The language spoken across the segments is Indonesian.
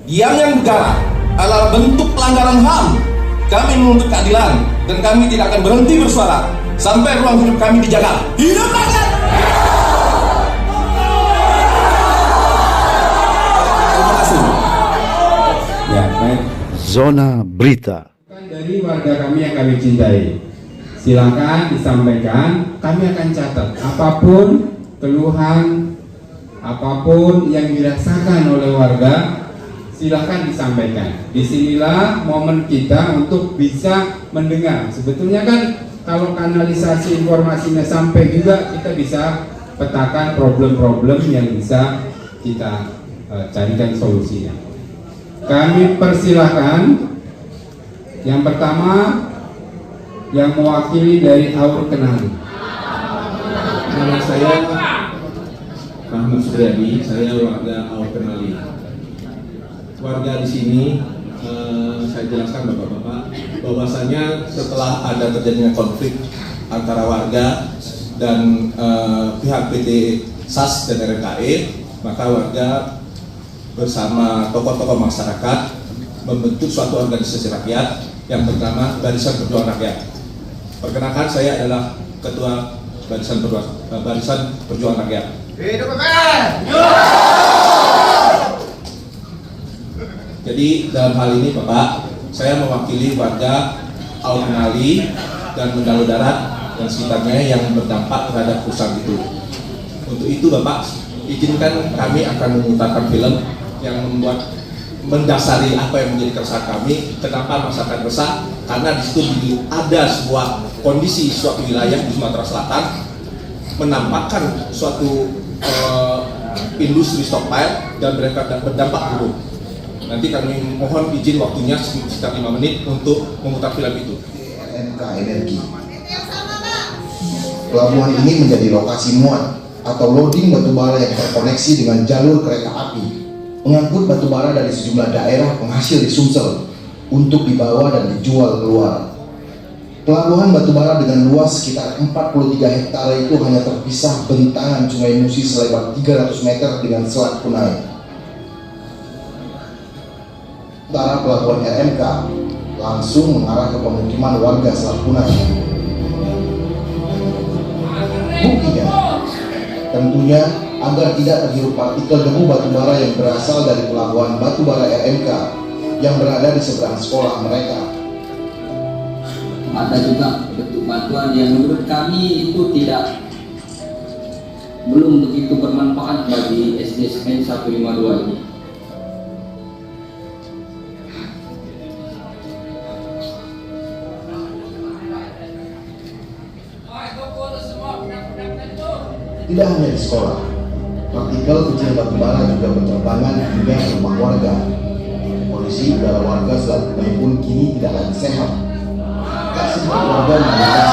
Diamnya negara adalah bentuk pelanggaran HAM. Kami menuntut keadilan dan kami tidak akan berhenti bersuara sampai ruang hidup kami dijaga. Hidup rakyat! Terima kasih. Ya, baik. Zona Berita. Dari warga kami yang kami cintai, silakan disampaikan. Kami akan catat apapun keluhan, apapun yang dirasakan oleh warga, silakan disampaikan. Disinilah momen kita untuk bisa mendengar. Sebetulnya kan kalau kanalisasi informasinya sampai juga, kita bisa petakan problem-problem yang bisa kita carikan solusinya. Kami persilahkan yang pertama yang mewakili dari Aur Kenali. Nama saya Rahmat Suryadi, saya warga Aur Kenali. Warga di sini saya jelaskan bapak-bapak bahwasanya setelah ada terjadinya konflik antara warga dan pihak PT SAS dan RKE, maka warga bersama tokoh-tokoh masyarakat membentuk suatu organisasi rakyat yang bernama Barisan Perjuangan Rakyat. Perkenalkan, saya adalah Ketua Barisan Perjuangan Rakyat. Jadi dalam hal ini Bapak, saya mewakili warga Aur Kenali dan Mendalo Darat dan sekitarnya yang berdampak terhadap perusahaan itu. Untuk itu Bapak, izinkan kami akan memutarkan film yang mendasari apa yang menjadi keresahan kami. Kenapa masyarakat resah? Karena di situ ada sebuah kondisi suatu wilayah di Sumatera Selatan menampakkan suatu industri stockpile dan mereka berdampak buruk. Nanti kami mohon izin waktunya sekitar 5 menit untuk memutar film itu. RMK Energi. Pelabuhan ini menjadi lokasi muat atau loading batubara yang terkoneksi dengan jalur kereta api, mengangkut batubara dari sejumlah daerah penghasil di Sumsel untuk dibawa dan dijual keluar. Pelabuhan batubara dengan luas sekitar 43 hektare itu hanya terpisah bentangan Sungai Musi selebar 300 meter dengan Selat Kunai. Utara pelabuhan RMK langsung mengarah ke pemukiman warga Selat Kunai. Buktinya, tentunya agar tidak terhirup partikel debu batubara yang berasal dari pelabuhan batubara RMK yang berada di seberang sekolah mereka. Ada juga bentuk bantuan yang menurut kami itu belum begitu bermanfaat bagi SDSN 152 ini. Tidak hanya di sekolah, partikel kecil batubara juga berterbangan hingga ke rumah warga. Kondisi udara warga Selat Kunai pun kini tidak lagi sehat. Tak sedikit warga mengalami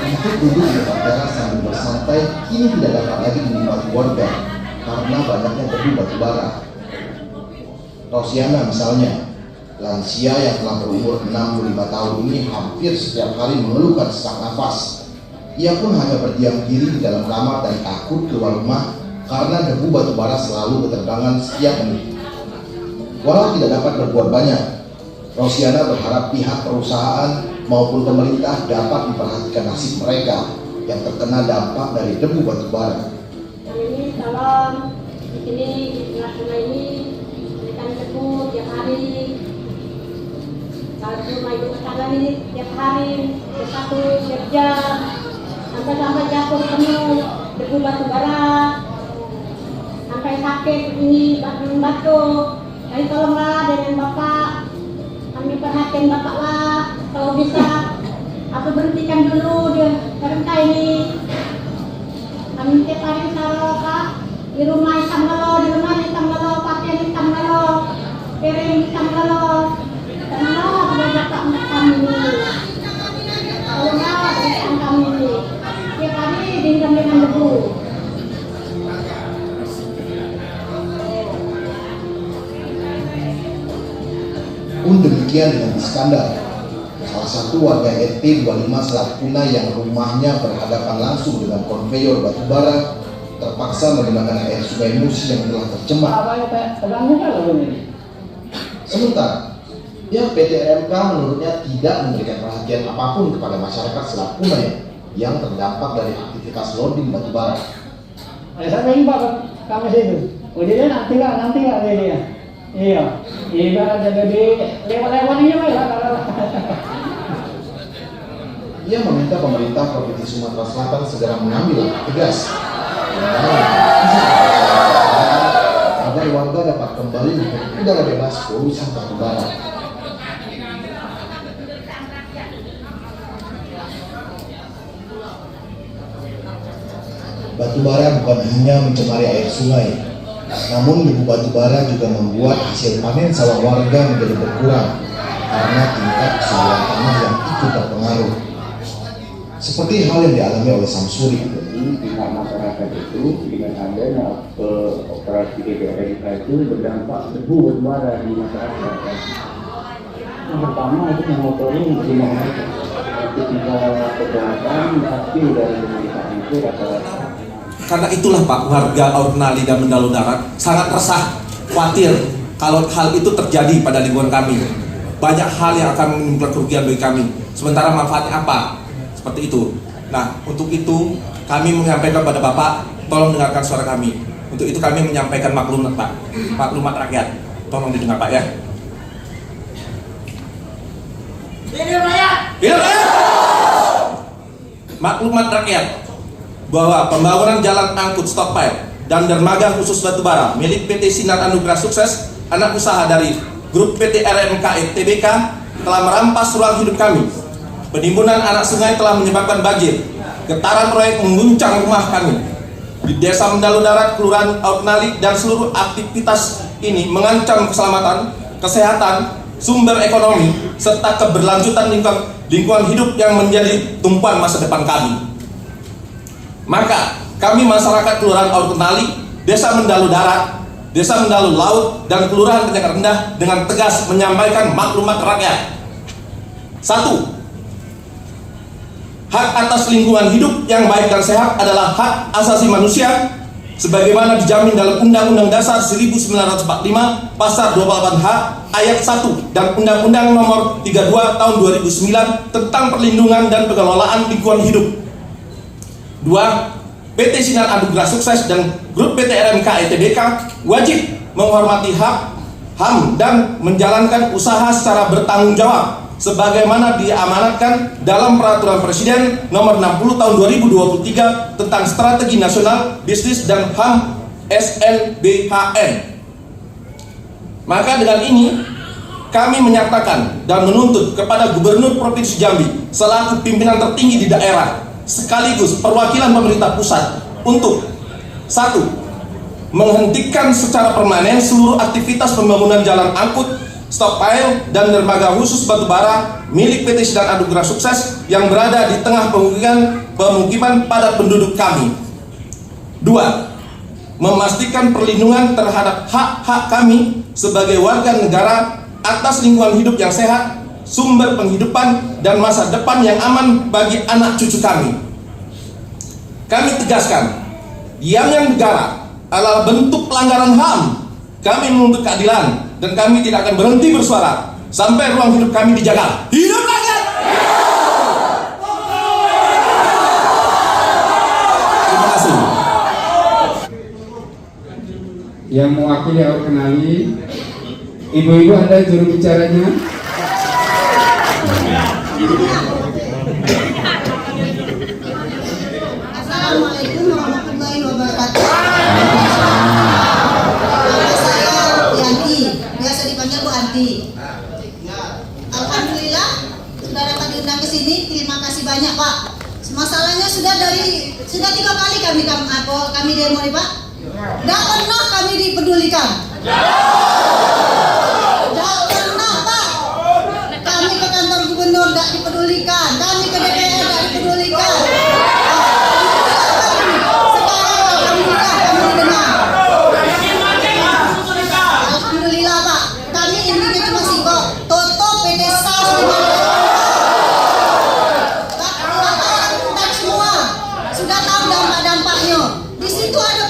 untuk duduk di depan teras sambil bersantai kini tidak dapat lagi dinikmati warga karena banyaknya debu batubara. Rosiana misalnya, lansia yang telah berumur 65 tahun ini hampir setiap hari mengeluhkan sesak nafas. Ia pun hanya berdiam diri di dalam kamar dan takut keluar rumah karena debu batubara selalu berterbangan setiap menit. Walau tidak dapat berbuat banyak, Rosiana berharap pihak perusahaan maupun pemerintah dapat memperhatikan nasib mereka yang terkena dampak dari debu batubara. Ini tolong di sini di tengah ini berikan debu tiap hari. Kalau rumah ibu tetangga ini tiap hari, tiap jam, sampai jatuh penuh debu batubara, sampai sakit ini batuk. Jadi tolonglah dengan Bapak, kami perhatian Bapak lah, kalau bisa atau berhentikan dulu dia RMK ini. Kami tiap hari taruh Pak di rumah hitam lelo, pakaian hitam lelo, piring hitam lelo. Tolonglah kepada Bapak kami ini, tolonglah berikan kami ini. Tiap hari dingin dengan debu. Pun demikian dengan Iskandar, salah satu warga RT 25 Selat Kunai yang rumahnya berhadapan langsung dengan konveyor batubara terpaksa menggunakan air sungai Musi yang telah tercemar. Sementara pihak PT RMK menurutnya tidak memberikan perhatian apapun kepada masyarakat Selat Punai yang terdampak dari aktivitas loading batubara. Saya minta kami situ. Udah nanti lah dia. Iya. Ibarat jadi lewat-lewat ini lah. Ia meminta pemerintah Provinsi Sumatera Selatan segera mengambil langkah tegas agar warga dapat kembali menjadi udara bebas polusi batubara. Batubara bukan hanya mencemari air sungai, namun debu batubara juga membuat hasil panen sawah warga menjadi berkurang karena tingkat kesuburan tanah yang ikut terpengaruh. Seperti hal yang dialami oleh Samsuri. Pihak masyarakat itu dengan adanya operasi DPRK itu berdampak debu batubara di masyarakat. Yang pertama itu mengotori rumah mereka. Ketika kejahatan hasil dari pemerintah itu rata-rata. Karena itulah Pak, warga Aurnali dan Mendalo Darat sangat resah, khawatir kalau hal itu terjadi pada lingkungan kami. Banyak hal yang akan menimbulkan kerugian bagi kami. Sementara manfaatnya apa? Seperti itu. Nah, untuk itu kami menyampaikan pada Bapak, tolong dengarkan suara kami. Untuk itu kami menyampaikan maklumat Pak, maklumat rakyat. Tolong didengar Pak ya. Hidup rakyat! Hidup rakyat! Maklumat rakyat bahwa pembangunan jalan angkut stockpile dan dermaga khusus batubara milik PT Sinar Anugrah Sukses, anak usaha dari grup PT RMK Tbk, telah merampas ruang hidup kami. Penimbunan anak sungai telah menyebabkan banjir. Getaran proyek mengguncang rumah kami di Desa Mendalo Darat, Kelurahan Aurnali, dan seluruh aktivitas ini mengancam keselamatan, kesehatan, sumber ekonomi, serta keberlanjutan lingkungan hidup yang menjadi tumpuan masa depan kami. Maka kami masyarakat Kelurahan Aurnali, Desa Mendalo Darat, Desa Mendalo Laut, dan Kelurahan Penjaga Rendah dengan tegas menyampaikan maklumat rakyat. 1. Hak atas lingkungan hidup yang baik dan sehat adalah hak asasi manusia sebagaimana dijamin dalam Undang-Undang Dasar 1945 Pasal 28H Ayat 1 dan Undang-Undang Nomor 32 Tahun 2009 tentang perlindungan dan pengelolaan lingkungan hidup. 2. PT Sinar Anugrah Sukses dan grup PT RMK Tbk wajib menghormati hak, HAM dan menjalankan usaha secara bertanggung jawab sebagaimana diamanatkan dalam Peraturan Presiden Nomor 60 Tahun 2023 tentang Strategi Nasional Bisnis dan HAM SNBHN. Maka dengan ini kami menyatakan dan menuntut kepada Gubernur Provinsi Jambi selaku pimpinan tertinggi di daerah sekaligus perwakilan pemerintah pusat untuk 1. Menghentikan secara permanen seluruh aktivitas pembangunan jalan angkut, stockpile, dan dermaga khusus batubara milik PT Sinar Anugrah Sukses yang berada di tengah pemukiman padat penduduk kami. 2. Memastikan perlindungan terhadap hak-hak kami sebagai warga negara atas lingkungan hidup yang sehat, sumber penghidupan, dan masa depan yang aman bagi anak cucu kami. Kami tegaskan, diamnya negara adalah bentuk pelanggaran HAM. Kami menuntut keadilan dan kami tidak akan berhenti bersuara sampai ruang hidup kami dijaga. Hidup rakyat! Terima kasih. Yang mewakili Aurnali, ibu-ibu ada juru bicaranya. Assalamualaikum warahmatullahi wabarakatuh. Saya Yanti, biasa dipanggil Bu Anti. Alhamdulillah sudah dapat diundang ke sini. Terima kasih banyak Pak. Masalahnya sudah 3 kali kami demo nih Pak. Tidak pernah kami dipedulikan. Tidak pernah Pak. Kami ke kantor gubernur tidak dipedulikan. Kami ke DPR tidak dipedulikan. Alhamdulillah Pak, kami intinya cuma singkok Toto PT SAS semua sudah tahu dampak-dampaknya. Di situ ada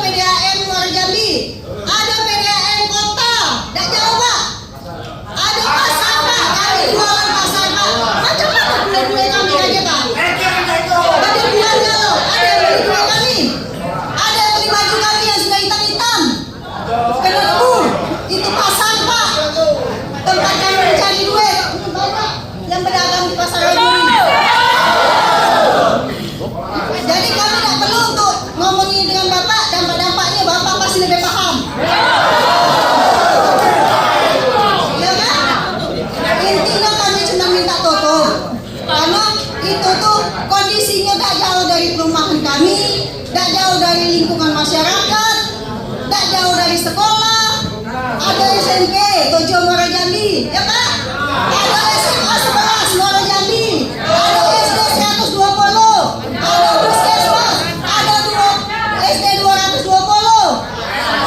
lebih paham. Ya kan? Intinya kami cuma minta tutup. Karena itu tuh kondisinya tak jauh dari perumahan kami, tak jauh dari lingkungan masyarakat, tak jauh dari sekolah. Ada SMP Tojo Muara Jambi, ya Pak? Ada SMA 11 Muara Jambi, ada SD 120, ada puskesmas, ada SD 220,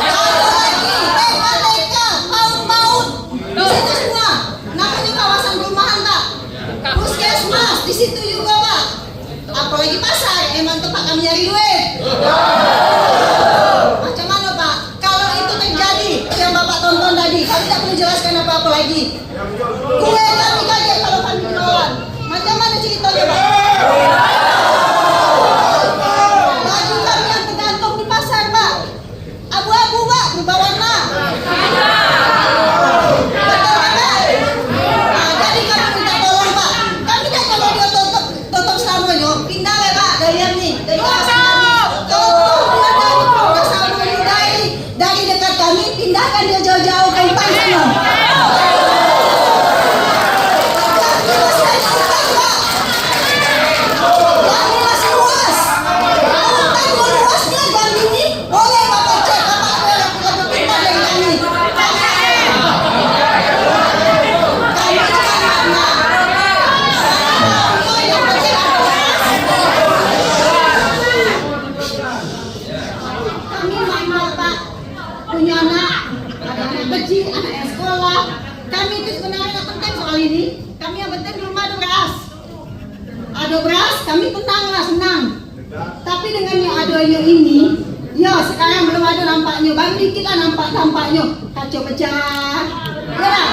ada lagi TK, PAUD, di situ semua. Namanya kawasan perumahan Pak. Puskesmas di situ juga Pak. Apalagi pasar, emang tempat kami nyari duit. Macam mana Pak? Kalau itu terjadi yang Bapak tonton tadi, kami tak perlu jelaskan apa-apa lagi. Gue kami kaget kalau kami jualan. Macam mana ceritanya Pak? Baju kami yang tergantung di pasar Pak, abu-abu Pak, berubah warna. Betul Pak? Nah, jadi kami minta tolong Pak. Kami kan kalau dia tutup selamanya, pindah ya Pak dari ini, dari kawasan kami. Tutup dia dari produk selamanya, dari dekat kami, pindahkan dia jauh-jauh ke Upan sana. Punya anak, ada anak kecil, anak yang sekolah. Kami itu sebenarnya nggak penting soal ini. Kami yang penting di rumah ada beras. Ada beras, kami tenanglah, senang. Tapi dengan yang adanya ini, ya sekarang belum ada nampaknya. Baru dikit lah nampaknya. Kacau pecah. Ya lah.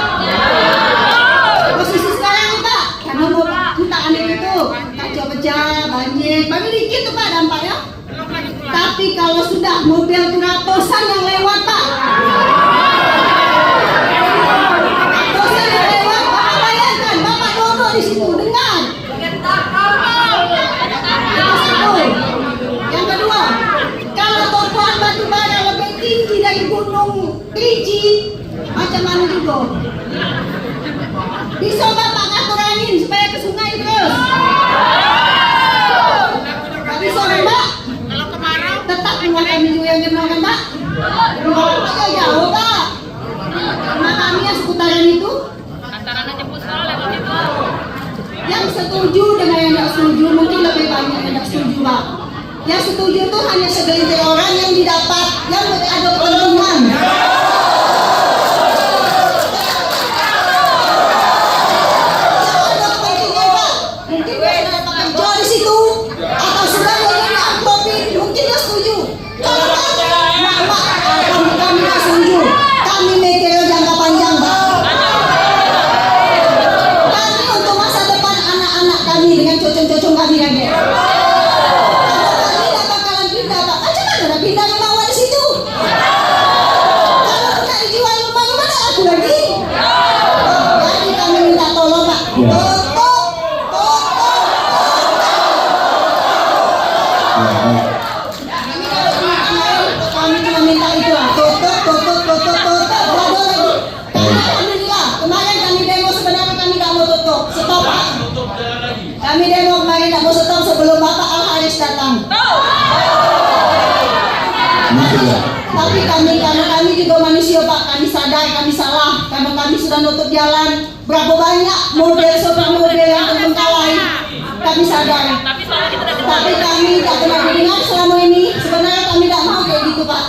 Posisi sekarang nih Pak, karena mau kita aneh itu kacau pecah, banjir. Baru dikit tuh Pak dampaknya. Tapi kalau sudah mobil itu ratusan yang lewat Pak, ratusan yang lewat, Bapak bayangkan, Bapak duduk di situ, dengar. Itu satu. Yang kedua, kalau tokoan batu bara lebih tinggi dari gunung Riji, macam mana juga? Bisa Bapak ngatur angin supaya ke sungai terus? Gak bisa Pak? Tetap rumah kami juga yang kenal kan Pak? Rumah Bapak jauh Pak. Rumah kami yang seputaran itu. Antaran jemput sekolah lewat itu. Yang setuju dengan yang tidak setuju mungkin lebih banyak yang tidak setuju Pak. Yang setuju itu hanya segelintir orang yang didapat, yang ada keuntungan. Mungkin dia sudah dapat kerja di situ atau sudah menjadi aktor, mungkin dia setuju. Kalau kami tidak setuju, kami mikirnya jangka panjang Pak. Kami untuk masa depan anak-anak kami dengan cocong-cocong kami lagi. Kalau kami tidak bakalan pindah Pak, macam mana nak pindah ke bawah di situ? Kalau tidak dijual rumah gimana aku lagi? Jadi kami minta tolong Pak. Kami cuma minta itu lah, tutup. Alhamdulillah, kemarin kami demo sebenarnya kami tidak mau tutup, stop Pak. Kami demo kemarin tidak mau stop sebelum Bapak Al Haris datang. Tapi karena kami juga manusia Pak, kami sadar kami salah, karena kami sudah nutup jalan. Berapa banyak model yang terbengkalai, kami sadar. Tapi kami tidak pernah mendengar selama ini. Sebenarnya kami tidak mau kayak gitu Pak.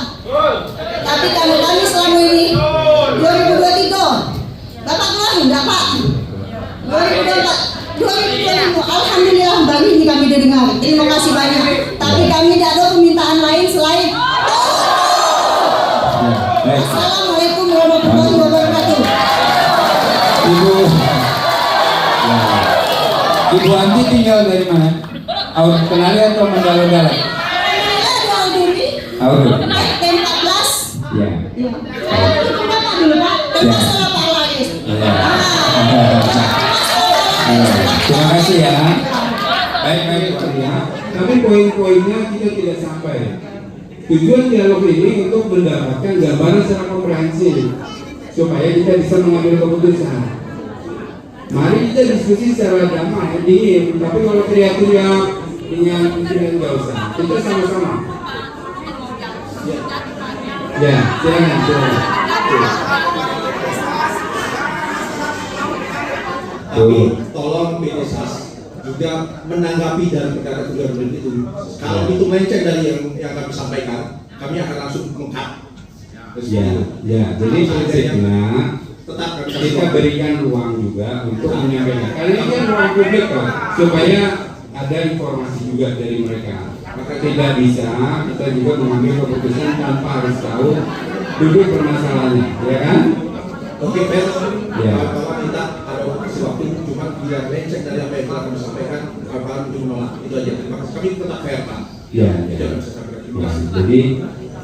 Tapi kami selama ini 2023 Bapak keluar enggak Pak? 2025 Alhamdulillah baru ini kami dengar. Terima kasih banyak. Tapi kami tidak ada permintaan lain selain Assalamualaikum warahmatullahi wabarakatuh. Ibu Anti tinggal dari mana? Aur kenali atau Mandala? Aur. T14. Ya. Iya. Bapak dulu Pak. Masalah Pak Laris. Terima kasih ya. Baik ya. Tapi poin-poinnya kita tidak sampai. Tujuan dialog ini untuk mendapatkan gambaran secara komprehensif supaya kita bisa mengambil keputusan. Mari kita diskusi secara damai, dingin, tapi kalau teriak-teriak dengan nggak usah. Kita sama-sama. Ya, silakan. Tapi tolong PSAS juga menanggapi dari perkara 3 menit itu. Kalau itu melenceng dari yang kami sampaikan, kami akan langsung meng-cut. Ya. Jadi prinsipnya tetap kita berikan ruang juga untuk menyampaikan. Karena ini kan ruang publik Pak, supaya ada informasi juga dari mereka. Maka tidak bisa kita juga mengambil keputusan tanpa harus tahu duduk permasalahannya, ya kan? Oke, Pak. Ya. Kalau kita ada waktu cuma tidak melenceng dari apa yang telah kami sampaikan, kalau itu menolak itu aja. Terima kasih. Kami tetap fair, Pak. Ya. Jadi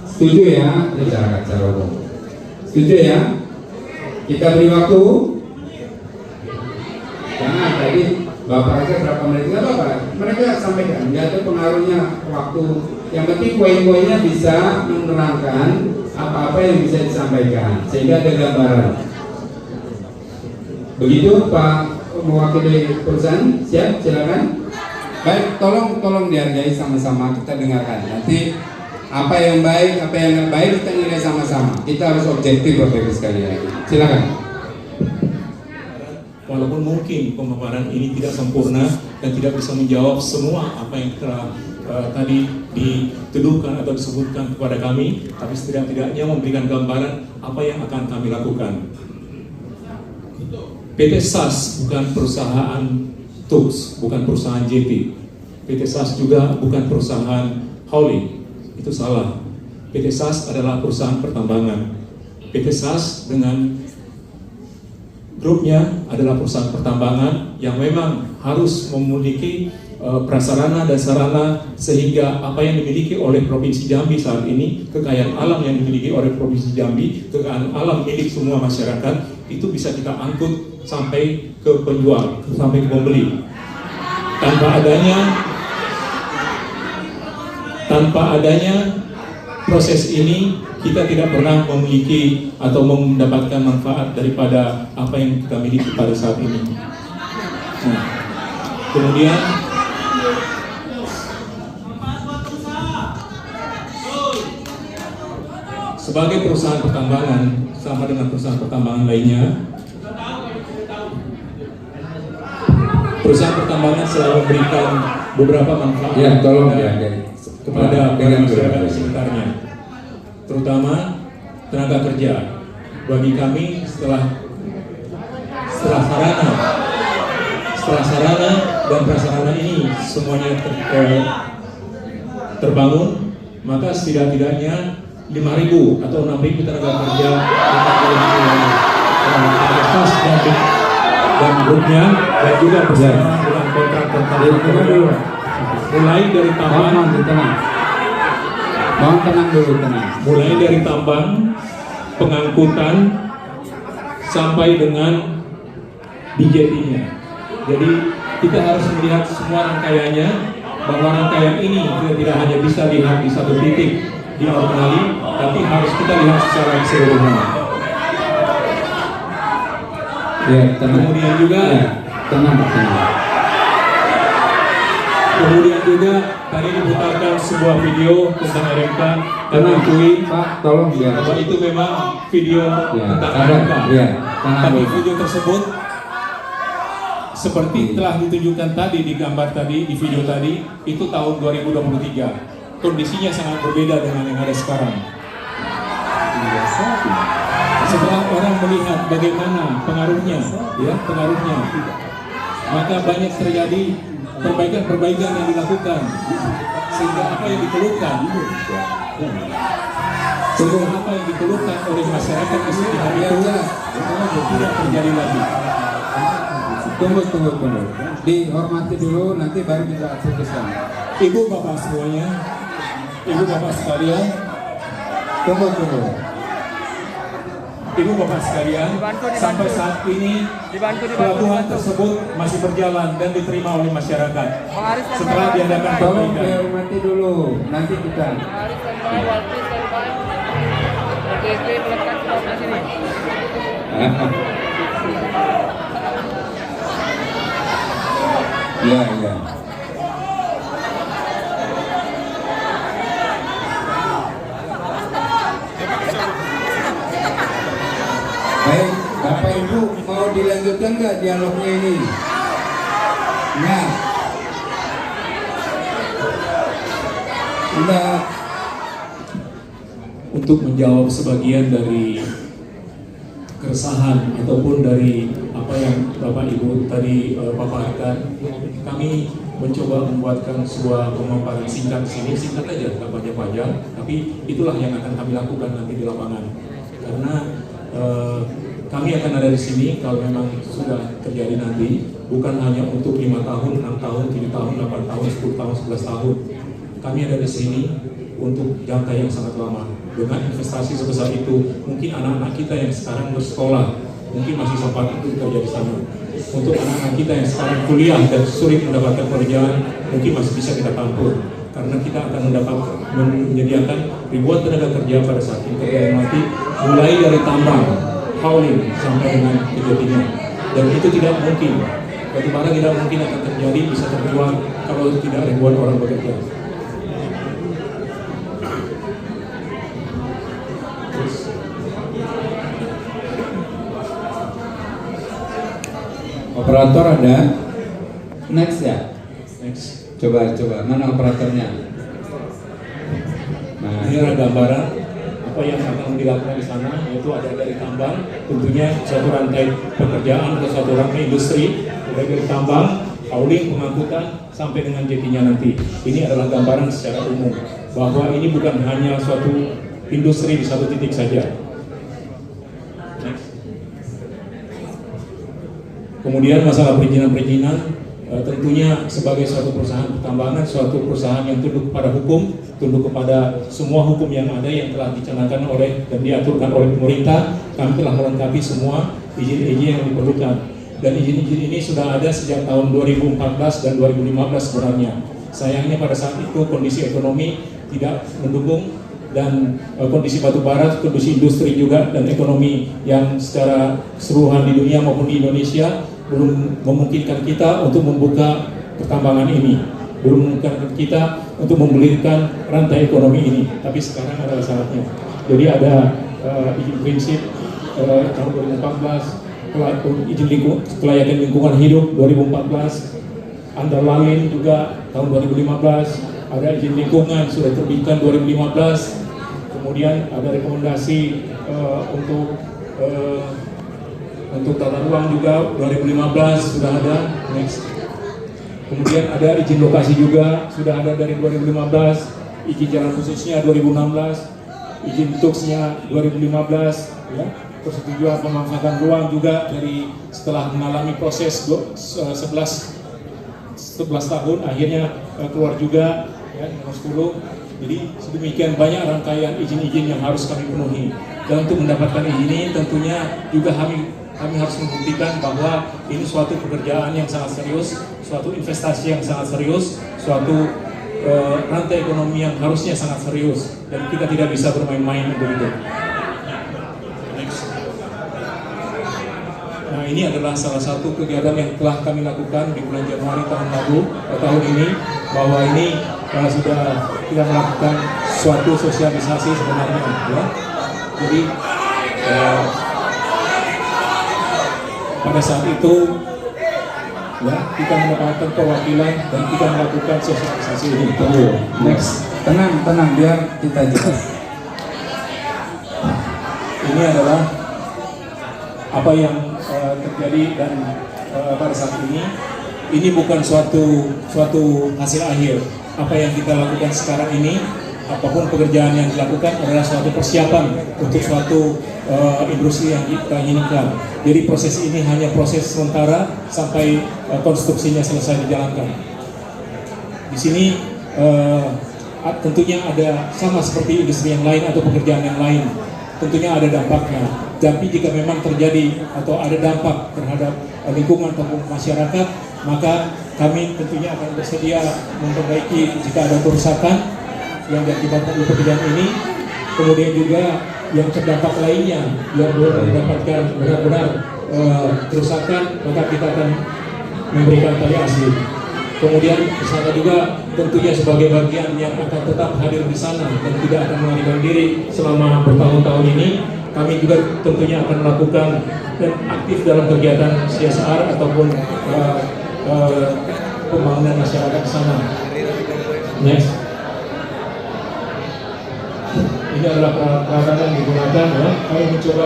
setuju ya, cara umum. Setuju ya? Kita beri waktu. Karena tadi Bapak aja berapa menit, nggak apa-apa. Mereka sampaikan, nggak ada pengaruhnya waktu. Yang penting poin-poinnya bisa menerangkan apa-apa yang bisa disampaikan, sehingga ada gambaran. Begitu Pak mewakili perusahaan, siap, silakan. Baik, tolong dihargai sama-sama, kita dengarkan. Nanti apa yang baik, apa yang nggak baik kita nilai sama-sama. Kita harus objektif Bapak Ibu sekalian. Silakan. Walaupun mungkin pemaparan ini tidak sempurna dan tidak bisa menjawab semua apa yang telah tadi dituduhkan atau disebutkan kepada kami, tapi setidak-tidaknya memberikan gambaran apa yang akan kami lakukan. PT SAS bukan perusahaan TUX, bukan perusahaan JT. PT SAS juga bukan perusahaan hauling. Itu salah. PT SAS adalah perusahaan pertambangan. PT SAS dengan grupnya adalah perusahaan pertambangan yang memang harus memiliki prasarana dan sarana sehingga apa yang dimiliki oleh Provinsi Jambi saat ini, kekayaan alam yang dimiliki oleh Provinsi Jambi, kekayaan alam milik semua masyarakat, itu bisa kita angkut sampai ke penjual, sampai ke pembeli. Tanpa adanya proses ini, kita tidak pernah memiliki atau mendapatkan manfaat daripada apa yang kita miliki pada saat ini. Nah, kemudian sebagai perusahaan pertambangan, sama dengan perusahaan pertambangan lainnya, perusahaan pertambangan selalu memberikan beberapa manfaat kepada masyarakat di sekitarnya, terutama tenaga kerja. Bagi kami setelah sarana dan prasarana ini semuanya terbangun, maka setidak-tidaknya 5.000 atau 6.000 tenaga kerja SAS dan grupnya, dan juga bersama dengan kontrak mulai dari tambang, mulai dari tambang, pengangkutan sampai dengan DJT-nya. Jadi kita harus melihat semua rangkaiannya, bahwa rangkaian ini tidak hanya bisa dilihat di satu titik di Auronali, tapi harus kita lihat secara keseluruhan. Kemudian juga kemudian juga tadi diputarkan sebuah video tentang RMK dan mengakui bahwa itu memang video tentang RMK. Tapi video tersebut seperti telah ditunjukkan tadi di gambar tadi, di video tadi, itu tahun 2023. Kondisinya sangat berbeda dengan yang ada sekarang. Setelah orang melihat bagaimana pengaruhnya, maka banyak terjadi perbaikan yang dilakukan, sehingga apa yang dikeluhkan oleh masyarakat di sekitar itu tidak terjadi lagi. Tunggu. Dihormati dulu, nanti baru kita putuskan. Ibu bapak semuanya, ibu bapak sekalian, tunggu. Ibu Bapak sekalian, sampai saat ini pelabuhan tersebut masih berjalan dan diterima oleh masyarakat. Setelah diadakan Tolong perbaikan. dihormati dulu, nanti kita. Ya, ya. Baik, Bapak Ibu mau dilanjutkan nggak dialognya ini? Nah, enggak. Untuk menjawab sebagian dari keresahan ataupun dari apa yang Bapak Ibu tadi paparkan, kami mencoba membuatkan sebuah pemaparan singkat sini, singkat aja, nggak panjang-panjang, tapi itulah yang akan kami lakukan nanti di lapangan. Karena kami akan ada di sini kalau memang sudah terjadi nanti, bukan hanya untuk 5 tahun, 6 tahun, 7 tahun, 8 tahun, 10 tahun, 11 tahun. Kami ada di sini untuk jangka yang sangat lama. Dengan investasi sebesar itu, mungkin anak-anak kita yang sekarang bersekolah, mungkin masih sempat untuk kerja di sana. Untuk anak-anak kita yang sekarang kuliah dan sulit mendapatkan pekerjaan, mungkin masih bisa kita tampung. Karena kita akan menyediakan ribuan tenaga kerja pada saat itu nanti, mulai dari tambang, hauling sampai dengan kejadian. Dan itu tidak mungkin, batubara tidak mungkin akan terjadi, bisa terjual kalau tidak ribuan orang bekerja. Operator ada? Next ya? Next. Coba, mana operatornya? Nah, Ini adalah gambaran apa yang akan dilakukan di sana, yaitu ada dari tambang, tentunya suatu rantai pekerjaan atau suatu rantai industri, mulai dari tambang, hauling, pengangkutan, sampai dengan jetinya nanti. Ini adalah gambaran secara umum bahwa ini bukan hanya suatu industri di satu titik saja. Next. Kemudian masalah perizinan-perizinan, tentunya sebagai suatu perusahaan pertambangan, suatu perusahaan yang tunduk kepada hukum, tunduk kepada semua hukum yang ada yang telah dicanangkan oleh dan diaturkan oleh pemerintah, kami telah melengkapi semua izin-izin yang diperlukan. Dan izin-izin ini sudah ada sejak tahun 2014 dan 2015 sebenarnya. Sayangnya pada saat itu kondisi ekonomi tidak mendukung, dan kondisi batubara, kondisi industri juga, dan ekonomi yang secara keseluruhan di dunia maupun di Indonesia belum memungkinkan kita untuk membuka pertambangan ini, belum memungkinkan kita untuk memulihkan rantai ekonomi ini. Tapi sekarang adalah saatnya. Jadi ada izin prinsip tahun 2014, izin kelayakan lingkungan hidup 2014, antara lain juga tahun 2015. Ada izin lingkungan sudah terbitkan 2015, kemudian ada rekomendasi untuk tata ruang juga 2015 sudah ada. Next. Kemudian ada izin lokasi juga sudah ada dari 2015, izin jalan khususnya 2016, izin tuksnya 2015, ya. Persetujuan pemanfaatan ruang juga dari setelah mengalami proses 11 tahun akhirnya keluar juga, ya, nomor 10. Jadi sedemikian banyak rangkaian izin-izin yang harus kami penuhi. Dan untuk mendapatkan izin ini tentunya juga kami harus membuktikan bahwa ini suatu pekerjaan yang sangat serius, suatu investasi yang sangat serius, suatu rantai ekonomi yang harusnya sangat serius, dan kita tidak bisa bermain-main untuk itu. Next. Nah, ini adalah salah satu kegiatan yang telah kami lakukan di bulan Januari tahun ini, bahwa ini sudah kita melakukan suatu sosialisasi sebenarnya, ya. Jadi pada saat itu, ya, kita mendapatkan perwakilan dan kita melakukan sosialisasi ini. next. Tenang biar kita jelas. Ini adalah apa yang terjadi, dan pada saat ini bukan suatu hasil akhir. Apa yang kita lakukan sekarang ini, apapun pekerjaan yang dilakukan adalah suatu persiapan untuk suatu industri yang kita inginkan. Jadi proses ini hanya proses sementara sampai konstruksinya selesai dijalankan. Di sini tentunya ada sama seperti industri yang lain atau pekerjaan yang lain. tentunya ada dampaknya. Tapi jika memang terjadi atau ada dampak terhadap lingkungan ataupun masyarakat, maka kami tentunya akan bersedia memperbaiki jika ada kerusakan yang diakibatkan oleh pekerjaan ini. Kemudian juga yang terdampak lainnya yang belum mendapatkan benar-benar kerusakan, maka kita akan memberikan paliasi. Kemudian di sana juga tentunya sebagai bagian yang akan tetap hadir di sana dan tidak akan melarikan diri selama bertahun-tahun ini, kami juga tentunya akan melakukan dan aktif dalam kegiatan CSR ataupun pembangunan masyarakat di sana. Next. Ini adalah peralatan yang digunakan, ya. Kami mencoba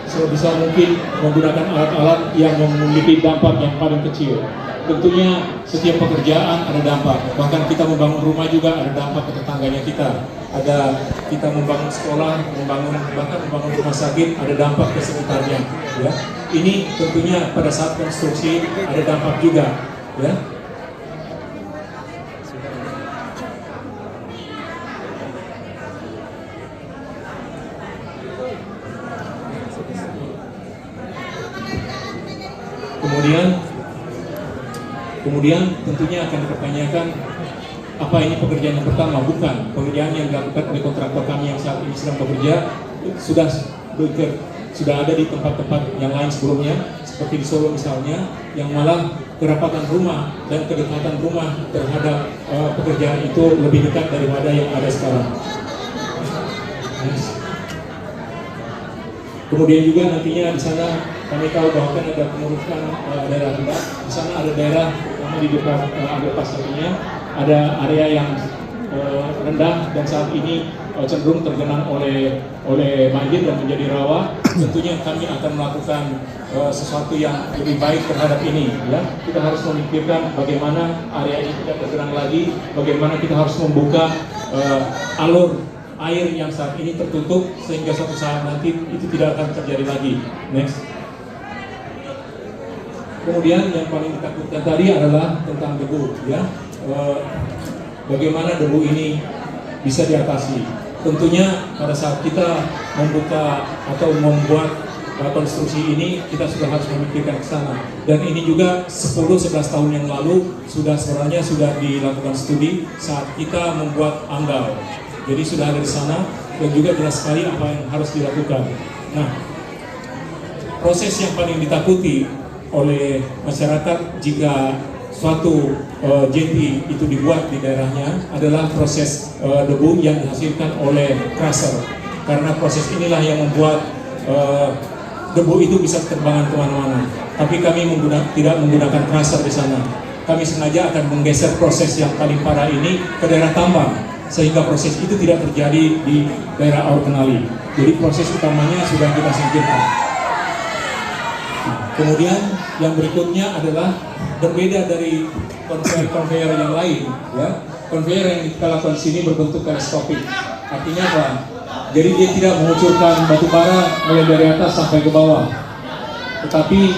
sebisa mungkin menggunakan alat-alat yang memiliki dampak yang paling kecil. Tentunya setiap pekerjaan ada dampak. Bahkan kita membangun rumah juga ada dampak ke tetangganya kita. Ada kita membangun sekolah, bahkan membangun rumah sakit ada dampak ke sekitarnya. Ya. Ini tentunya pada saat konstruksi ada dampak juga. Ya. Kemudian tentunya akan dipertanyakan, apa ini pekerjaan yang pertama? Bukan. Pekerjaan yang dilakukan oleh kontraktor kami yang saat ini sedang bekerja sudah ada di tempat-tempat yang lain sebelumnya, seperti di Solo misalnya, yang malah kerapatan rumah dan kedekatan rumah terhadap pekerjaan itu lebih dekat daripada yang ada sekarang. Kemudian juga nantinya di sana kami tahu bahwa kan ada pengurusan daerah rendah. Di sana ada daerah yang di dekat underpass satunya, ada area yang rendah dan saat ini cenderung tergenang oleh banjir dan menjadi rawa. Tentunya kami akan melakukan sesuatu yang lebih baik terhadap ini. Ya, kita harus memikirkan bagaimana area ini tidak tergenang lagi, bagaimana kita harus membuka alur air yang saat ini tertutup sehingga suatu saat nanti itu tidak akan terjadi lagi. Next. Kemudian yang paling ditakutkan tadi adalah tentang debu, ya. Bagaimana debu ini bisa diatasi? Tentunya pada saat kita membuka atau membuat konstruksi ini, kita sudah harus memikirkan ke sana. Dan ini juga 10-11 tahun yang lalu sebenarnya sudah dilakukan studi saat kita membuat AMDAL. Jadi sudah ada di sana dan juga jelas sekali apa yang harus dilakukan. Nah, proses yang paling ditakuti oleh masyarakat jika suatu JP itu dibuat di daerahnya adalah proses debu yang dihasilkan oleh crusher. Karena proses inilah yang membuat debu itu bisa terbangan kemana-mana. Tapi kami tidak menggunakan crusher di sana. Kami sengaja akan menggeser proses yang paling parah ini ke daerah tambang, sehingga proses itu tidak terjadi di daerah Aur Kenali. Jadi proses utamanya sudah kita singkirkan. Kemudian yang berikutnya adalah berbeda dari konveyor yang lain, ya. Konveyor yang kita lakukan di sini berbentuk teleskopik. Artinya apa? Jadi dia tidak mengucurkan batu bara mulai dari atas sampai ke bawah, tetapi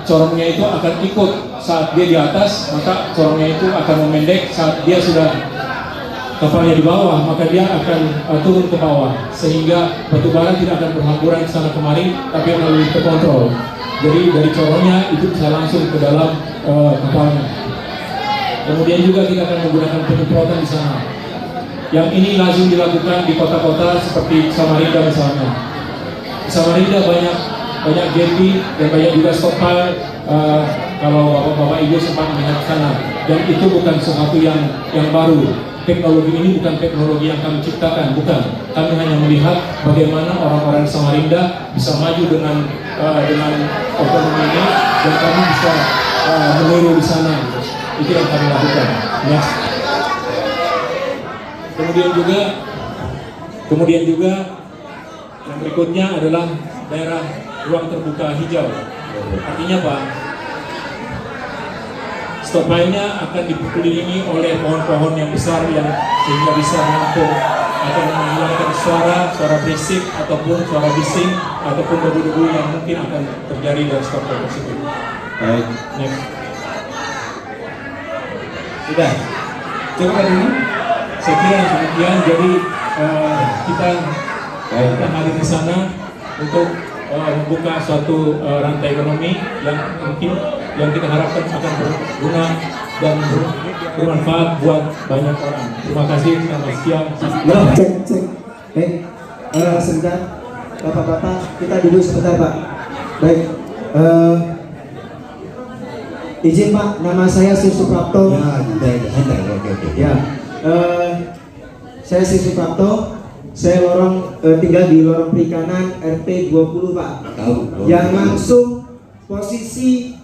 corongnya itu akan ikut saat dia di atas, maka corongnya itu akan memendek saat dia sudah kapalnya di bawah, maka dia akan turun ke bawah, sehingga batu bara tidak akan berhamburan ke sana kemari, tapi akan lebih terkontrol. Jadi dari corongnya itu bisa langsung ke dalam kapalnya. Kemudian juga kita akan menggunakan penyemprotan di sana. Yang ini lazim dilakukan di kota-kota seperti Samarinda misalnya. Di Samarinda banyak JP dan banyak juga stockpile. Kalau bapak-bapak ibu sempat melihat sana, dan itu bukan sesuatu yang baru. Teknologi ini bukan teknologi yang kami ciptakan, bukan. Kami hanya melihat bagaimana orang-orang Samarinda bisa maju dengan otonomi ini, dan kami bisa meniru di sana. Itu yang kami lakukan. Next. Kemudian juga yang berikutnya adalah daerah ruang terbuka hijau. Artinya apa? Stockpile-nya akan dikelilingi oleh pohon-pohon yang besar yang sehingga bisa menampung atau menghilangkan suara berisik ataupun suara bising ataupun debu-debu yang mungkin akan terjadi dari stockpile tersebut. Baik. Next. Sudah. Cukup hari ini? Saya kira demikian. Jadi kita hari di sana untuk membuka suatu rantai ekonomi yang mungkin yang kita harapkan akan berguna dan bermanfaat buat banyak orang. Terima kasih. Selamat siang. Cek. Sebentar, bapak-bapak, kita duduk sebentar, Pak. Baik. Izin Pak, nama saya Sri Suprapto. Ya, saya Sri Suprapto. Saya tinggal di lorong perikanan RT 20 Pak. Yang langsung posisi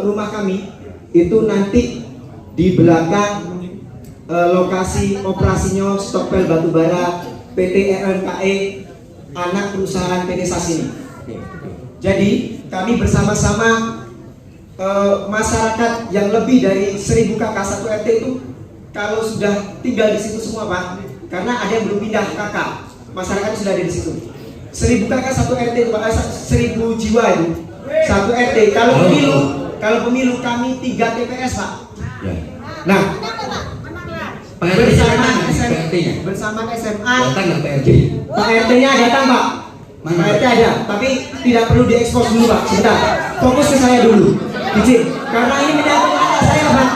rumah kami itu nanti di belakang lokasi operasinya Stokpel Batubara PT RMKE anak perusahaan PT Sasini. Jadi kami bersama-sama masyarakat yang lebih dari 1000 KK 1 RT itu kalau sudah tinggal di situ semua Pak, karena ada yang belum pindah KK, masyarakat sudah ada di situ. 1000 KK 1 RT itu Pak, 1000 jiwa itu 1 RT. Kalau pemilu kami 3 TPS Pak. Nah, bersama SMA Pak RT-nya datang Pak. Pak RT ada, tapi tidak perlu diekspos dulu Pak. Sebentar, fokus ke saya dulu. Izin, karena ini menyangkut anak saya Pak.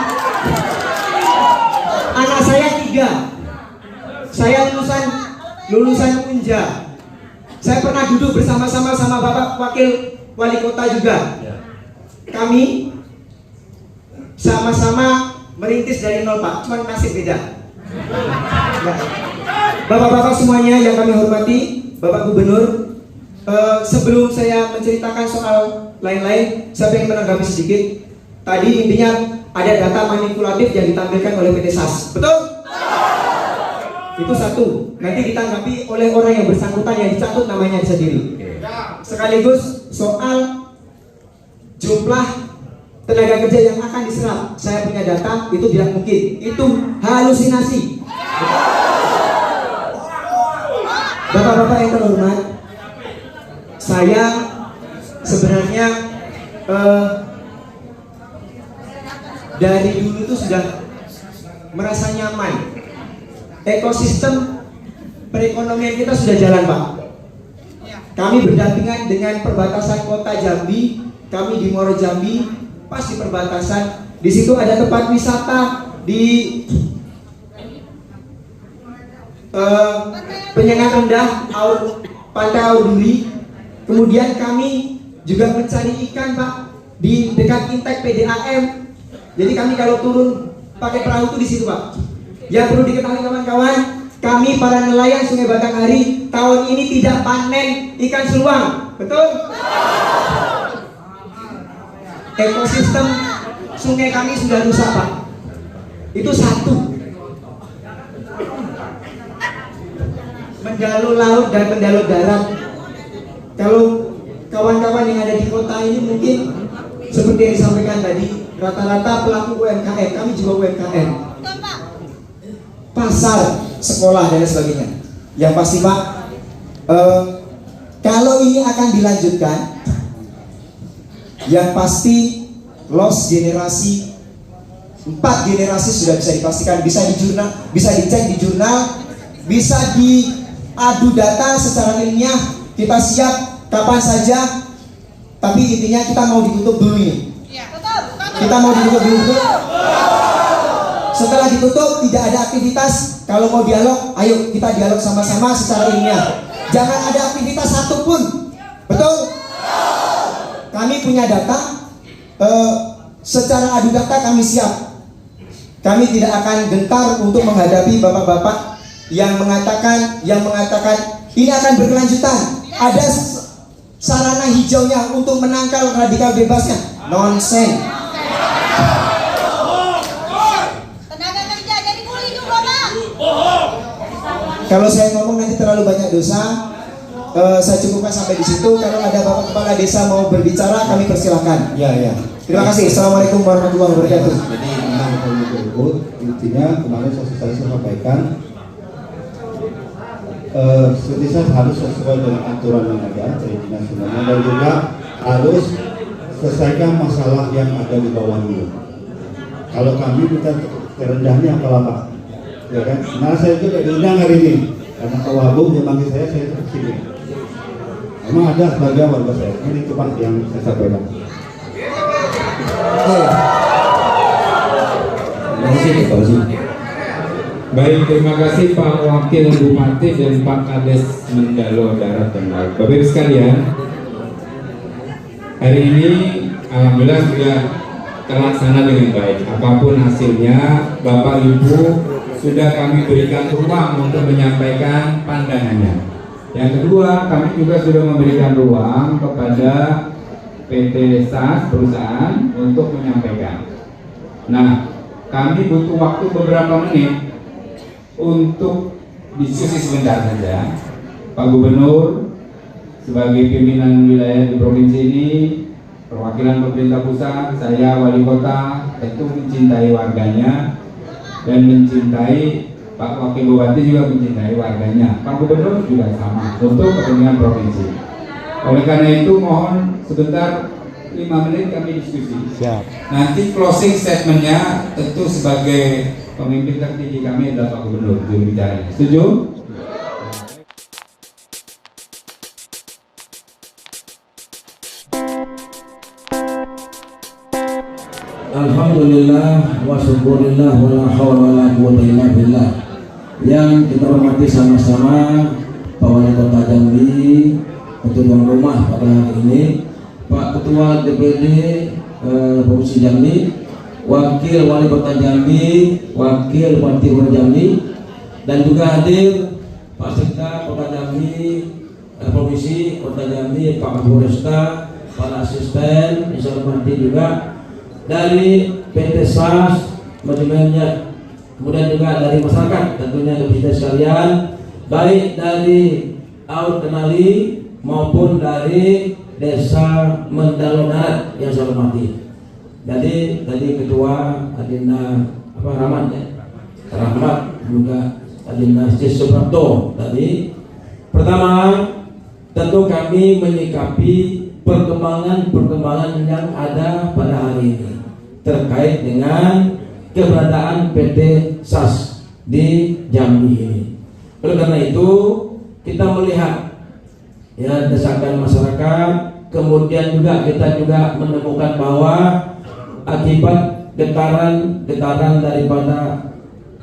Anak saya 3. Saya lulusan Unja. Saya pernah duduk bersama-sama sama Bapak Wakil Wali Kota juga. Kami sama-sama merintis dari nol Pak, cuma nasib beda. Bapak-bapak semuanya yang kami hormati, Bapak Gubernur, sebelum saya menceritakan soal lain-lain, saya ingin menanggapi sedikit. Tadi intinya ada data manipulatif yang ditampilkan oleh PT SAS, betul? Itu satu. Nanti ditanggapi oleh orang yang bersangkutan yang dicatat namanya sendiri. Sekaligus soal jumlah tenaga kerja yang akan diserap, saya punya data itu tidak mungkin, itu halusinasi. Bapak-bapak yang terhormat, saya sebenarnya dari dulu itu sudah merasa nyaman. Ekosistem perekonomian kita sudah jalan Pak. Kami berdampingan dengan perbatasan kota Jambi, kami di Muaro Jambi, pas di perbatasan. Di situ ada tempat wisata di Penyengat Rendah, Pantai Auduri. Kemudian kami juga mencari ikan Pak di dekat Intek PDAM. Jadi kami kalau turun pakai perahu itu di situ Pak. Yang perlu diketahui kawan-kawan, kami para nelayan Sungai Batanghari tahun ini tidak panen ikan seluang, betul? Ekosistem sungai kami sudah rusak Pak. Itu satu. Mendalu laut dan mendalu darat. Kalau kawan-kawan yang ada di kota ini mungkin seperti yang disampaikan tadi, rata-rata pelaku UMKM, kami juga UMKM. Pasar, sekolah dan sebagainya. Yang pasti Pak, kalau ini akan dilanjutkan, yang pasti loss generasi 4 generasi sudah bisa dipastikan, bisa di jurnal, bisa dicek di jurnal, bisa diadu data secara ilmiah. Kita siap kapan saja, tapi intinya kita mau ditutup dulu ini. Kita mau ditutup dulu. Setelah ditutup tidak ada aktivitas. Kalau mau dialog, ayo kita dialog sama-sama secara ilmiah. Jangan ada aktivitas satupun, betul? Kami punya data, secara adu data kami siap. Kami tidak akan gentar untuk menghadapi bapak-bapak yang mengatakan ini akan berkelanjutan. Ada sarana hijaunya untuk menangkal radikal bebasnya. Nonsen. Kalau saya ngomong nanti terlalu banyak dosa, saya cukupkan sampai di situ. Kalau ada bapak kepala desa mau berbicara, kami persilahkan. Ya. Terima kasih. Assalamualaikum warahmatullahi wabarakatuh. Jadi memang kalau berikut intinya kemarin saya sampaikan, seperti saya harus sesuai dengan aturan yang ada perizinan sebenarnya, dan juga harus selesaikan masalah yang ada di bawah dulu. Kalau kami kita terendahnya apa Pak? ya kan? Nah saya juga diundang hari ini karena Pak Wagub yang panggil saya ke sini. Emang ada sebagian warga saya, ini cepat yang saya sampaikan. Baik, terima kasih Pak Wakil Bupati dan Pak Kades Mendalo Darat dan Laut. Bapak Ibu sekalian, hari ini alhamdulillah sudah terlaksana dengan baik. Apapun hasilnya, Bapak Ibu sudah kami berikan ruang untuk menyampaikan pandangannya. Yang kedua, kami juga sudah memberikan ruang kepada PT SAS perusahaan untuk menyampaikan. Nah, kami butuh waktu beberapa menit untuk diskusi sebentar saja. Pak Gubernur sebagai pimpinan wilayah di provinsi ini, perwakilan pemerintah pusat, saya wali kota tentu mencintai warganya dan mencintai Pak Wakil Bupati juga mencintai warganya. Pak Gubernur juga sama untuk kepentingan provinsi. Oleh karena itu mohon sebentar 5 menit kami diskusi. Siap. Nanti closing statementnya tentu sebagai pemimpin tertinggi kami adalah Pak Gubernur juru bicara. Setuju? Alhamdulillah wa syukurillah wa la hawla wa la quwwata illa billah. Yang kita hormati sama-sama Pak Wali Kota Jambi, Ketua Rumah pada hari ini, Pak Ketua DPD Provinsi Jambi, Wakil Wali Kota Jambi, Wakil Bupati Kota Jambi, dan juga hadir Pak Sekda Kota Jambi, Provinsi Kota Jambi, Pak Kapolresta, para asisten, yang saya hormati juga dari PT SAS manajemennya, kemudian juga dari masyarakat tentunya kita sekalian, baik dari Aut Kenali maupun dari Desa Mendalo Darat yang saya hormati. Jadi tadi Ketua Adinda Rahmat ya, Rahmat juga Adinda Suprapto tadi. Pertama, tentu kami menyikapi perkembangan yang ada pada hari ini terkait dengan keberadaan PT SAS di Jambi ini. Oleh karena itu kita melihat ya desakan masyarakat, kemudian juga kita juga menemukan bahwa akibat getaran daripada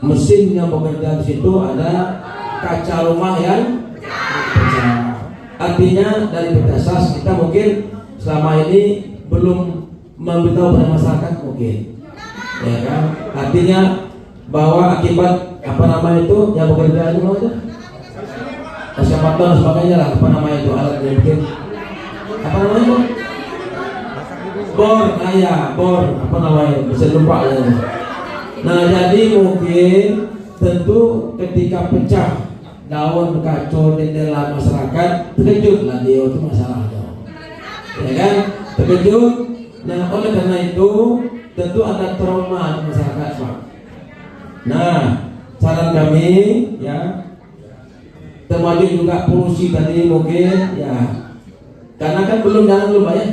mesin yang bekerja di situ ada kaca rumah yang pecah. Artinya dari PT SAS kita mungkin selama ini belum memberitahu pada masyarakat mungkin, ya kan? Artinya bahwa akibat itu yang bekerja itu aja, eskavator dan sebagainya lah, itu alat yang bikin itu bor, bisa lupa ya. Nah jadi mungkin tentu ketika pecah daun kacau jendela masyarakat terkejut lah dia itu masalahnya, ya kan, terkejut. Nah oleh karena itu tentu ada trauma masyarakat Pak. Nah saran kami ya, termasuk juga polusi tadi mungkin ya, karena kan belum jalan dulu Pak ya,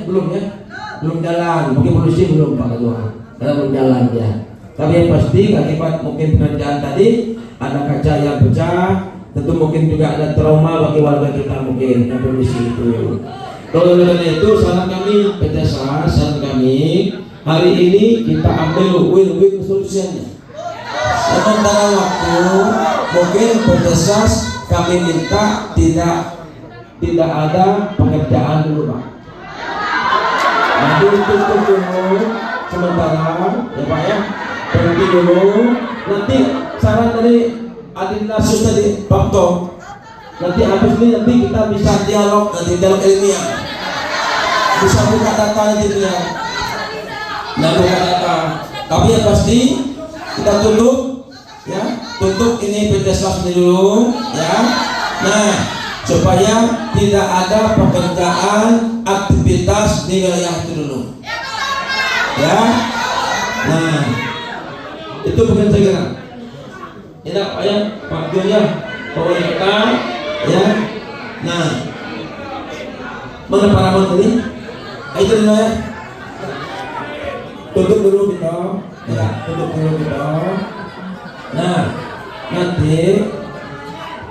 belum jalan, mungkin polusi belum Pak Ketua, karena belum jalan ya. Tapi yang pasti akibat mungkin pengerjaan tadi ada kaca yang pecah, tentu mungkin juga ada trauma bagi warga kita mungkin yang kondisi itu. Kalau karena itu saran kami PT SAS, saran kami hari ini kita ambil win-win solusinya. Sementara waktu mungkin PT SAS kami minta tidak ada pengerjaan dulu Pak. Nanti untuk dulu sementara ya Pak ya, berhenti dulu. Nanti saran dari Adinda Sus tadi Pak Tom, nanti habis ini nanti kita bisa dialog ilmiah, bisa buka data ilmiah, buka data. Tapi yang pasti kita tutup ya, tutup ini PT SAS dulu ya. Nah supaya tidak ada pekerjaan aktivitas di wilayah itu dulu ya. Nah itu bukan saya kira tidak Pak ya, Pak Joya, Pak Wali Kota ya. Nah mana para menteri itu dulu ya, tutup dulu kita ya, tutup dulu kita. Nah nanti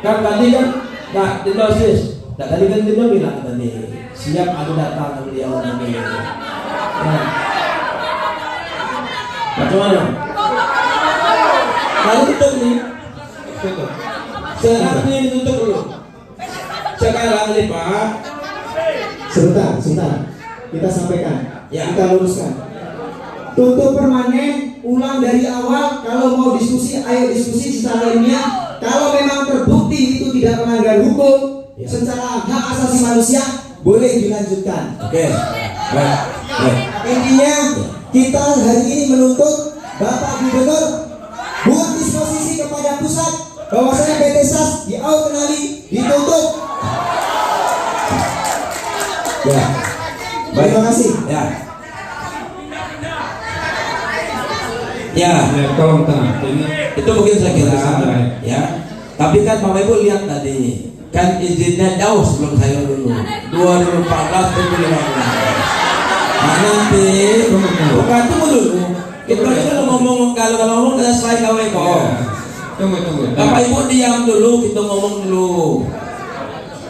kan tadi kan nggak dinosis, nggak tadi kan Dino bilang tadi siap aku datang beliau nanti. Bagaimana? Lalu tutup nih. Tutup. Sekarang ini tutup dulu. Sekarang nih Pak. Sebentar. Kita sampaikan. Ya. Kita luruskan. Tutup permanen, ulang dari awal. Kalau mau diskusi, ayo diskusi secara ilmiah. Kalau memang terbukti itu tidak melanggar hukum, secara hak asasi manusia, boleh dilanjutkan. Oke. Baik. Intinya kita hari ini menuntut Bapak Gubernur buat disposisi kepada pusat bahwasanya PT SAS di Aukenali ditutup. Ya. Terima kasih. Ya. Ya, tolong tenang. Itu mungkin saya kira ya. Tapi kan Bapak Ibu lihat tadi, kan izinnya jauh sebelum saya dulu. 2014 2015. Nah nanti bukan tunggu dulu. Kita kan ngomong kalau ngomong kita selesai KW kok. Tunggu. Bapak Ibu diam dulu, kita ngomong dulu.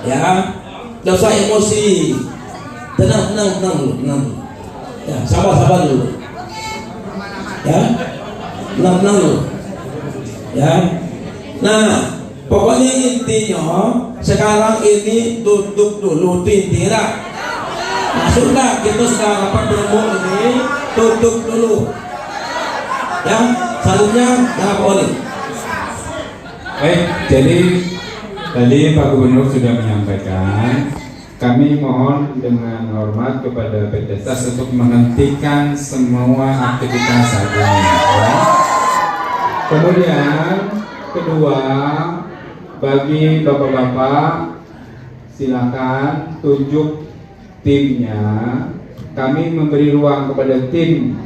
Ya, tidak usah emosi. Tenang. Ya, sabar dulu. Ya, tenang dulu. Ya. Nah, pokoknya intinya sekarang ini tutup dulu tidak. Masuklah kita sekarang rapat berembuk ini tutup dulu. Ya, selanjutnya jangan boleh. Baik, jadi tadi Pak Gubernur sudah menyampaikan, kami mohon dengan hormat kepada PT SAS untuk menghentikan semua aktivitas saat ini. Ya. Kemudian kedua, bagi bapak-bapak silakan tunjuk timnya. Kami memberi ruang kepada tim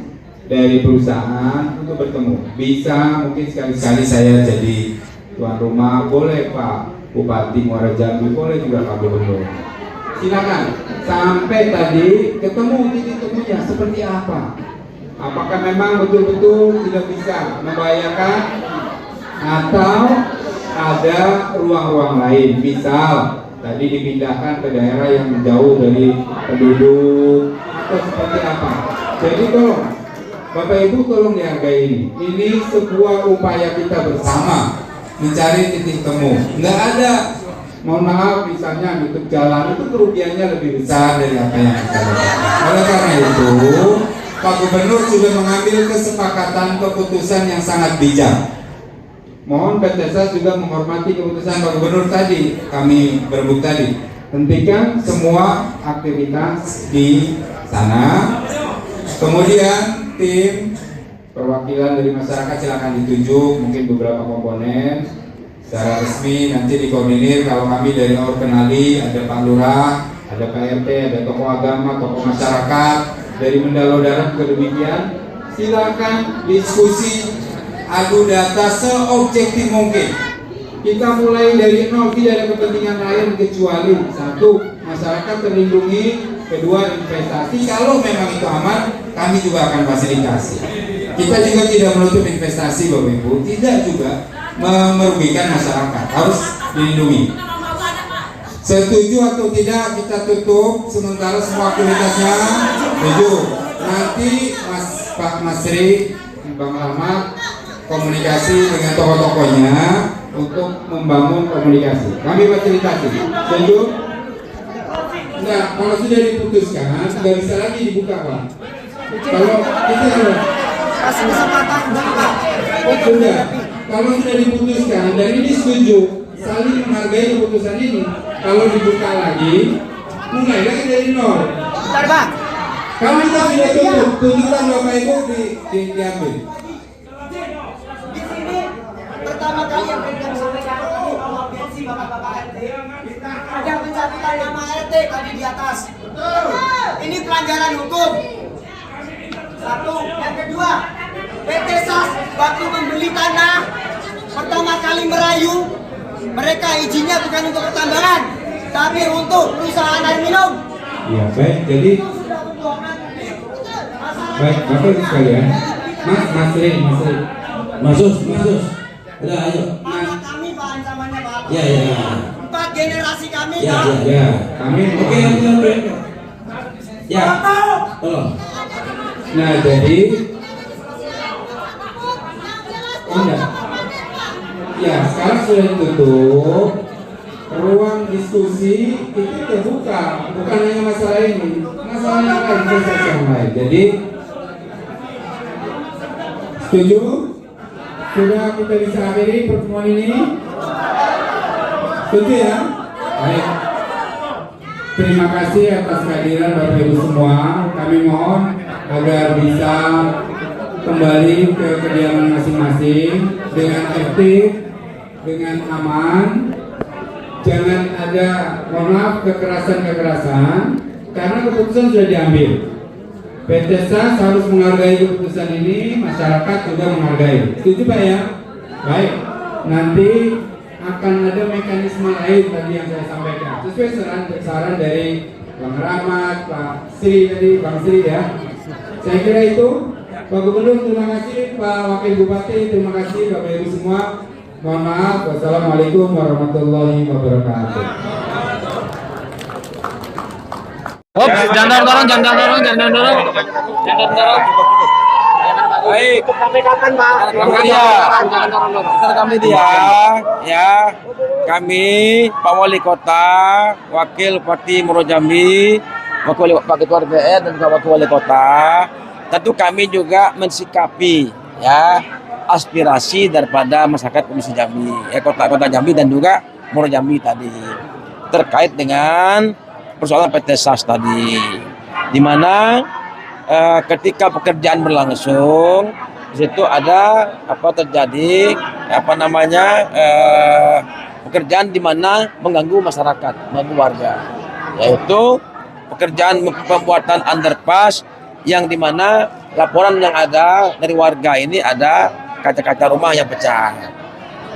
dari perusahaan untuk bertemu. Bisa mungkin sekali-sekali saya jadi tuan rumah, boleh Pak Bupati Muara Jambi, boleh juga Pak Gubernur. Silakan sampai tadi ketemu titik temunya seperti apa. Apakah memang betul-betul tidak bisa membahayakan atau ada ruang-ruang lain, misal tadi dipindahkan ke daerah yang jauh dari penduduk atau seperti apa. Jadi tolong Bapak Ibu tolong dihargai ini. Ini sebuah upaya kita bersama mencari titik temu. Nggak ada, mohon maaf, misalnya nutup jalan itu kerugiannya lebih besar dari apa yang kita lakukan. Oleh karena itu Pak Gubernur sudah mengambil kesepakatan keputusan yang sangat bijak. Mohon PT SAS juga menghormati keputusan Pak Gubernur tadi, kami berebut tadi. Hentikan semua aktivitas di sana. Kemudian tim perwakilan dari masyarakat silakan ditunjuk, mungkin beberapa komponen secara resmi nanti dikoordinir. Kalau kami dari Aukenali ada Pak Lurah, ada Pak RT, ada tokoh agama, tokoh masyarakat, dari Mendalo Darat juga demikian. Silakan diskusi, adu data seobjektif mungkin. Kita mulai dari nol, tidak ada kepentingan lain kecuali satu, masyarakat terlindungi, kedua investasi. Kalau memang itu aman, kami juga akan fasilitasi. Kita juga tidak menutup investasi Bapak Ibu, tidak juga merugikan masyarakat, harus dilindungi. Setuju atau tidak kita tutup sementara semua aktivitasnya? Setuju. Nanti Pak Masri, Bang Ahmad komunikasi dengan tokoh-tokohnya untuk membangun komunikasi. Kami fasilitasi. Setuju? Nah, kalau sudah diputuskan, nggak bisa lagi dibuka Pak. Kalau kita kasih kesempatan sudah. Kalau sudah diputuskan dan ini setuju, saling menghargai keputusan ini. Kalau dibuka lagi, mulai lagi dari nol. Bentar Pak. Kalau kita sudah tutup, tunjukkan Bapak Ibu diambil. Di sini pertama kali yang berikan sampaikan audiensi bapak-bapak RT. Ada pencabutan nama RT tadi di atas. Ini pelanggaran hukum. Satu, yang kedua, PT SAS waktu membeli tanah pertama kali merayu, mereka izinnya bukan untuk pertambangan, tapi untuk perusahaan air minum. Iya, baik. Jadi baik, Bapak sekalian, Mas Ri. Masuk. Udah, ayo. Mana Ya, ya. 4 generasi kami. Ya, Kak. ya, ya. Kami oke. Ya. Tolong. Nah, jadi enggak. Ya, sekarang sudah ditutup. Ruang diskusi itu terbuka, bukan hanya masalah ini, masalah yang lain, proses yang lain. Jadi, setuju? Sudah kita bisa akhiri pertemuan ini? Setuju ya? Baik. Terima kasih atas kehadiran Bapak Ibu semua. Kami mohon agar bisa kembali ke kediaman masing-masing dengan tertib, dengan aman. Jangan ada, mohon maaf, kekerasan-kekerasan, karena keputusan sudah diambil. PT SAS harus menghargai keputusan ini, masyarakat juga menghargai. Setuju Pak ya? Baik, nanti akan ada mekanisme lain tadi yang saya sampaikan. Sesuai saran dari Bang Rahmat, Pak Sri tadi, Bang Sri ya. Saya kira itu. Pak Gubernur terima kasih, Pak Wakil Bupati terima kasih, Bapak Ibu semua. Mohon maaf. Wassalamualaikum warahmatullahi wabarakatuh. Oh, jangan dorong. Baik. Sampai kapan, Pak? Kami dia, ya. Kami Pak Wali Kota, Wakil Bupati Muaro Jambi, Pak Ketua DPR dan Wakil Wali Kota. Tentu kami juga mensikapi, ya, aspirasi daripada masyarakat Provinsi Jambi, Kota Jambi dan juga Muaro Jambi tadi terkait dengan persoalan PT SAS tadi, di mana ketika pekerjaan berlangsung di situ ada terjadi pekerjaan di mana mengganggu masyarakat, mengganggu warga, yaitu pekerjaan pembuatan underpass yang di mana laporan yang ada dari warga ini ada kaca-kaca rumah yang pecah.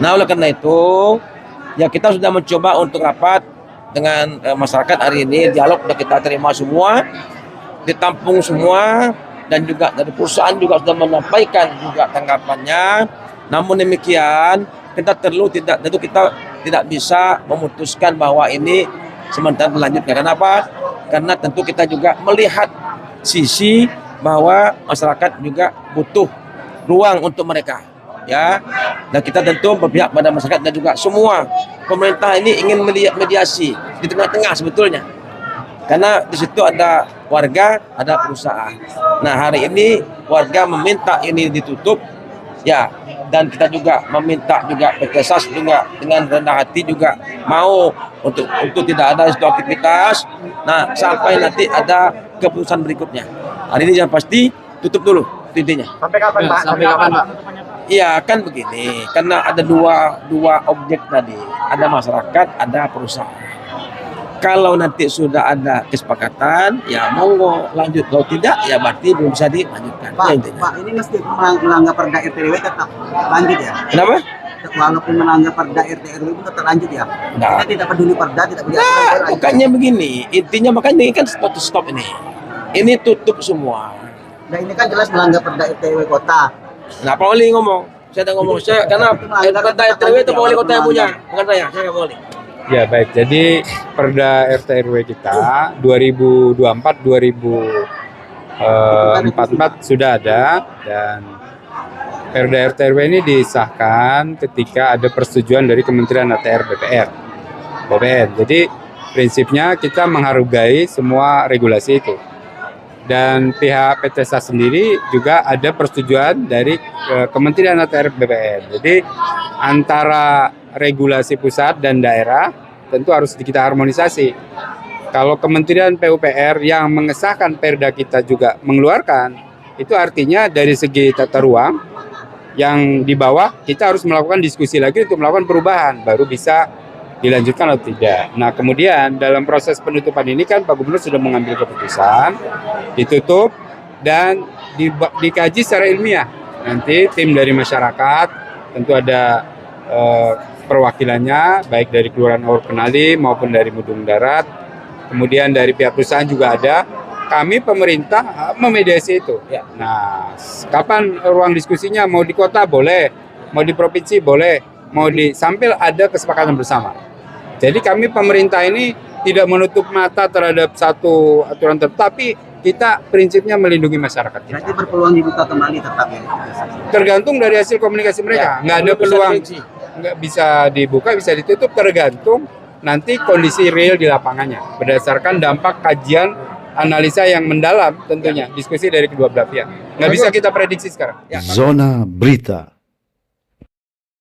Nah, oleh karena itu ya kita sudah mencoba untuk rapat dengan masyarakat hari ini, dialog sudah kita terima semua, ditampung semua, dan juga dari perusahaan juga sudah menyampaikan juga tanggapannya. Namun demikian tentu kita tidak bisa memutuskan bahwa ini sementara dilanjutkan. Kenapa? Karena tentu kita juga melihat sisi bahwa masyarakat juga butuh ruang untuk mereka, ya. Dan kita tentu berpihak pada masyarakat dan juga semua pemerintah ini ingin mediasi di tengah-tengah sebetulnya. Karena di situ ada warga, ada perusahaan. Nah, hari ini warga meminta ini ditutup, ya, dan kita juga meminta juga PT SAS juga dengan rendah hati juga mau untuk tidak ada aktivitas. Nah, sampai nanti ada keputusan berikutnya. Hari ini yang pasti tutup dulu intinya. Sampai kapan, Pak? Sampai kapan, Pak? Iya, kan begini, karena ada dua objek tadi, ada masyarakat, ada perusahaan. Kalau nanti sudah ada kesepakatan, ya monggo lanjut. Kalau tidak, ya berarti belum bisa dilanjutkan. Pak, ini mesti melanggar Perda RT/RW tetap lanjut ya? Kenapa? Walaupun melanggar Perda RT/RW itu tetap lanjut ya? Nah. Kita tidak peduli Perda, tidak peduli. Nah, bukannya begini, intinya makanya ini kan stop ini. Ini tutup semua. Nah, ini kan jelas melanggar Perda RT/RW kota. Nah, Pak Wali ngomong. Saya tidak ngomong, karena Perda RT/RW itu Pak Wali Kota yang punya, bukan saya nggak boleh. Ya baik, jadi Perda RT/RW kita 2024 sudah ada, dan Perda RT/RW ini disahkan ketika ada persetujuan dari Kementerian ATR BPN. Jadi prinsipnya kita menghargai semua regulasi itu. Dan pihak PT SAS sendiri juga ada persetujuan dari Kementerian ATR BPN. Jadi antara regulasi pusat dan daerah tentu harus kita harmonisasi. Kalau Kementerian PUPR yang mengesahkan Perda kita juga mengeluarkan, itu artinya dari segi tata ruang yang di bawah kita harus melakukan diskusi lagi untuk melakukan perubahan, baru bisa dilanjutkan atau tidak. Nah, kemudian dalam proses penutupan ini kan Pak Gubernur sudah mengambil keputusan ditutup dan dikaji secara ilmiah. Nanti tim dari masyarakat tentu ada perwakilannya, baik dari Kelurahan Aur Kenali maupun dari Mudung Darat. Kemudian dari pihak perusahaan juga ada. Kami pemerintah memediasi itu. Nah, kapan ruang diskusinya? Mau di kota boleh, mau di provinsi boleh. sambil ada kesepakatan bersama. Jadi kami pemerintah ini tidak menutup mata terhadap satu aturan, tetapi kita prinsipnya melindungi masyarakat kita. Berarti berpeluang dibuka kembali tetap ya? Tergantung dari hasil komunikasi mereka. Nggak ada peluang, nggak bisa dibuka, bisa ditutup, tergantung nanti kondisi real di lapangannya. Berdasarkan dampak kajian, analisa yang mendalam tentunya, diskusi dari kedua belah pihak. Nggak bisa kita prediksi sekarang. Zona Berita.